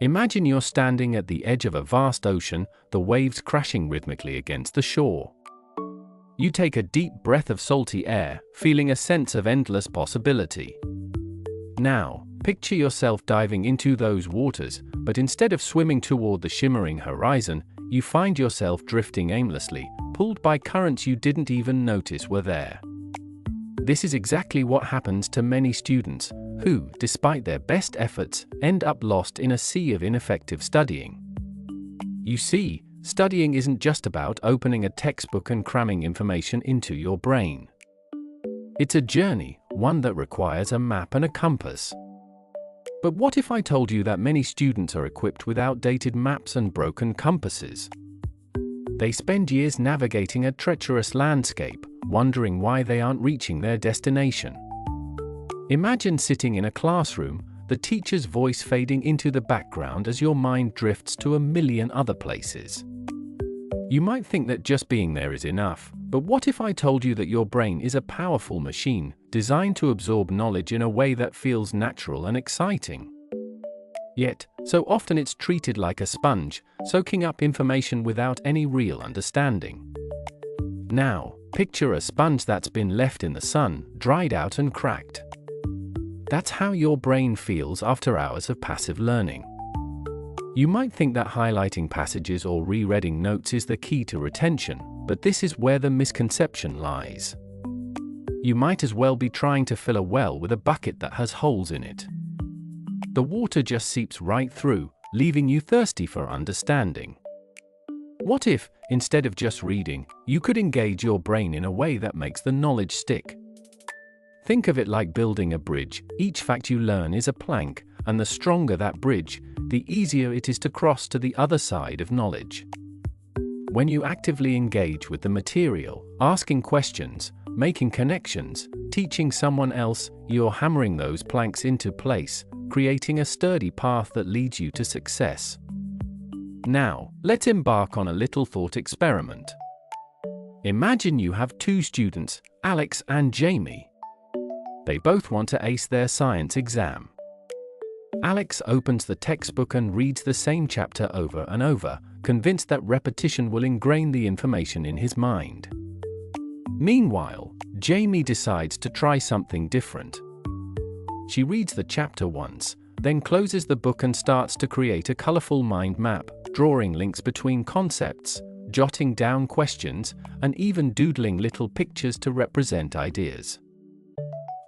Imagine you're standing at the edge of a vast ocean, the waves crashing rhythmically against the shore. You take a deep breath of salty air, feeling a sense of endless possibility. Now, picture yourself diving into those waters, but instead of swimming toward the shimmering horizon, you find yourself drifting aimlessly, pulled by currents you didn't even notice were there. This is exactly what happens to many students, who, despite their best efforts, end up lost in a sea of ineffective studying. You see, studying isn't just about opening a textbook and cramming information into your brain. It's a journey, one that requires a map and a compass. But what if I told you that many students are equipped with outdated maps and broken compasses? They spend years navigating a treacherous landscape, wondering why they aren't reaching their destination. Imagine sitting in a classroom, the teacher's voice fading into the background as your mind drifts to a million other places. You might think that just being there is enough, but what if I told you that your brain is a powerful machine, designed to absorb knowledge in a way that feels natural and exciting? Yet, so often it's treated like a sponge, soaking up information without any real understanding. Now, picture a sponge that's been left in the sun, dried out and cracked. That's how your brain feels after hours of passive learning. You might think that highlighting passages or rereading notes is the key to retention, but this is where the misconception lies. You might as well be trying to fill a well with a bucket that has holes in it. The water just seeps right through, leaving you thirsty for understanding. What if, instead of just reading, you could engage your brain in a way that makes the knowledge stick? Think of it like building a bridge. Each fact you learn is a plank, and the stronger that bridge, the easier it is to cross to the other side of knowledge. When you actively engage with the material, asking questions, making connections, teaching someone else, you're hammering those planks into place, creating a sturdy path that leads you to success. Now, let's embark on a little thought experiment. Imagine you have two students, Alex and Jamie. They both want to ace their science exam. Alex opens the textbook and reads the same chapter over and over, convinced that repetition will ingrain the information in his mind. Meanwhile, Jamie decides to try something different. She reads the chapter once, then closes the book and starts to create a colorful mind map, drawing links between concepts, jotting down questions, and even doodling little pictures to represent ideas.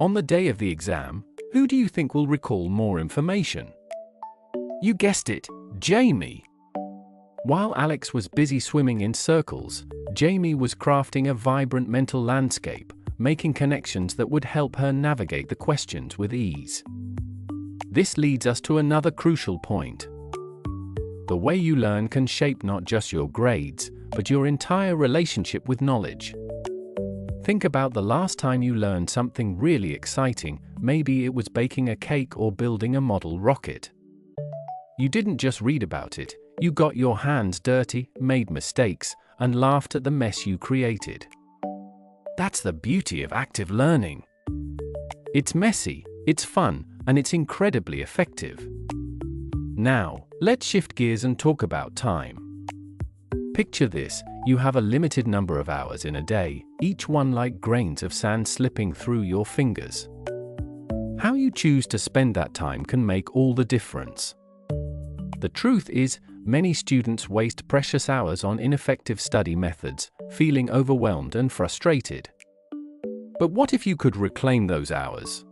On the day of the exam, who do you think will recall more information? You guessed it, Jamie. While Alex was busy swimming in circles, Jamie was crafting a vibrant mental landscape, making connections that would help her navigate the questions with ease. This leads us to another crucial point. The way you learn can shape not just your grades, but your entire relationship with knowledge. Think about the last time you learned something really exciting. Maybe it was baking a cake or building a model rocket. You didn't just read about it, you got your hands dirty, made mistakes, and laughed at the mess you created. That's the beauty of active learning. It's messy, it's fun, and it's incredibly effective. Now, let's shift gears and talk about time. Picture this, you have a limited number of hours in a day, each one like grains of sand slipping through your fingers. How you choose to spend that time can make all the difference. The truth is, many students waste precious hours on ineffective study methods, feeling overwhelmed and frustrated. But what if you could reclaim those hours?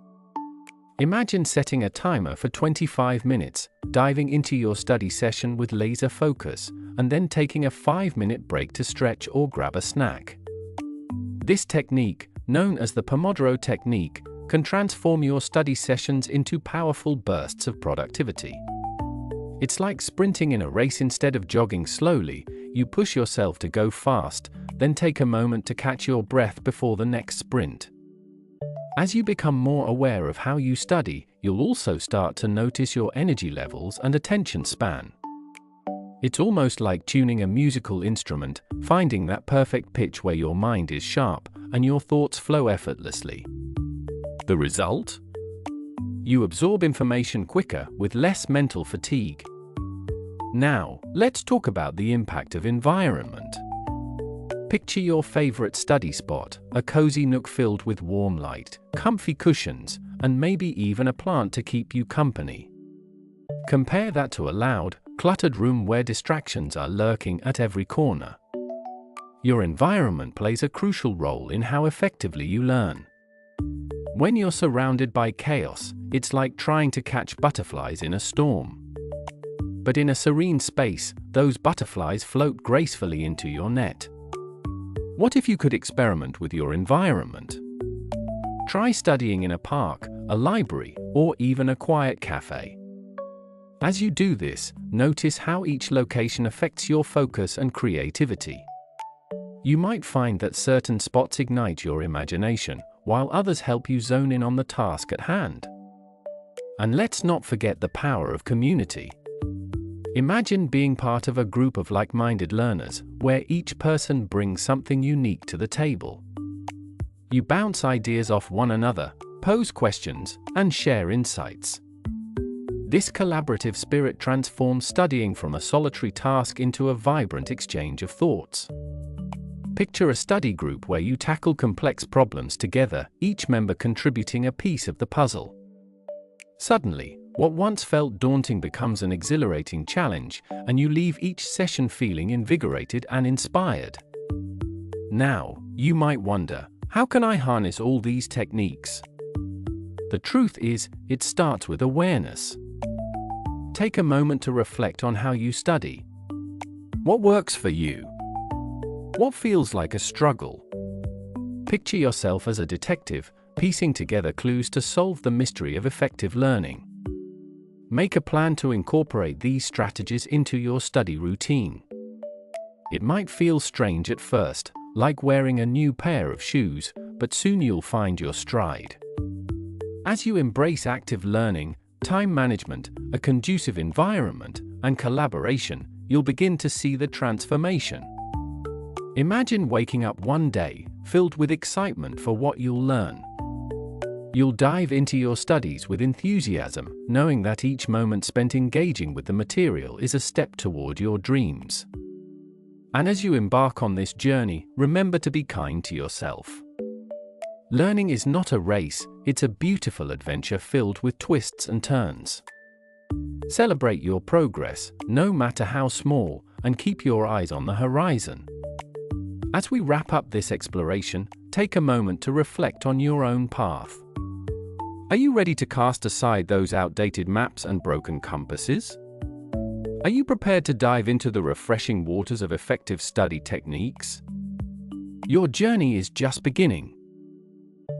Imagine setting a timer for 25 minutes, diving into your study session with laser focus, and then taking a 5-minute break to stretch or grab a snack. This technique, known as the Pomodoro Technique, can transform your study sessions into powerful bursts of productivity. It's like sprinting in a race. Instead of jogging slowly, you push yourself to go fast, then take a moment to catch your breath before the next sprint. As you become more aware of how you study, you'll also start to notice your energy levels and attention span. It's almost like tuning a musical instrument, finding that perfect pitch where your mind is sharp and your thoughts flow effortlessly. The result? You absorb information quicker with less mental fatigue. Now, let's talk about the impact of environment. Picture your favorite study spot, a cozy nook filled with warm light, comfy cushions, and maybe even a plant to keep you company. Compare that to a loud, cluttered room where distractions are lurking at every corner. Your environment plays a crucial role in how effectively you learn. When you're surrounded by chaos, it's like trying to catch butterflies in a storm. But in a serene space, those butterflies float gracefully into your net. What if you could experiment with your environment? Try studying in a park, a library, or even a quiet cafe. As you do this, notice how each location affects your focus and creativity. You might find that certain spots ignite your imagination, while others help you zone in on the task at hand. And let's not forget the power of community. Imagine being part of a group of like-minded learners, where each person brings something unique to the table. You bounce ideas off one another, pose questions, and share insights. This collaborative spirit transforms studying from a solitary task into a vibrant exchange of thoughts. Picture a study group where you tackle complex problems together, each member contributing a piece of the puzzle. Suddenly, what once felt daunting becomes an exhilarating challenge, and you leave each session feeling invigorated and inspired. Now, you might wonder, how can I harness all these techniques? The truth is, it starts with awareness. Take a moment to reflect on how you study. What works for you? What feels like a struggle? Picture yourself as a detective, piecing together clues to solve the mystery of effective learning. Make a plan to incorporate these strategies into your study routine. It might feel strange at first, like wearing a new pair of shoes, but soon you'll find your stride. As you embrace active learning, time management, a conducive environment, and collaboration, you'll begin to see the transformation. Imagine waking up one day, filled with excitement for what you'll learn. You'll dive into your studies with enthusiasm, knowing that each moment spent engaging with the material is a step toward your dreams. And as you embark on this journey, remember to be kind to yourself. Learning is not a race, it's a beautiful adventure filled with twists and turns. Celebrate your progress, no matter how small, and keep your eyes on the horizon. As we wrap up this exploration, take a moment to reflect on your own path. Are you ready to cast aside those outdated maps and broken compasses? Are you prepared to dive into the refreshing waters of effective study techniques? Your journey is just beginning.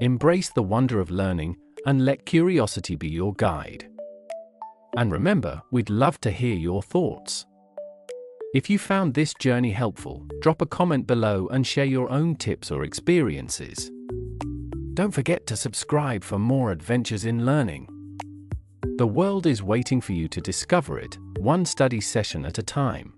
Embrace the wonder of learning and let curiosity be your guide. And remember, we'd love to hear your thoughts. If you found this journey helpful, drop a comment below and share your own tips or experiences. Don't forget to subscribe for more adventures in learning. The world is waiting for you to discover it, one study session at a time.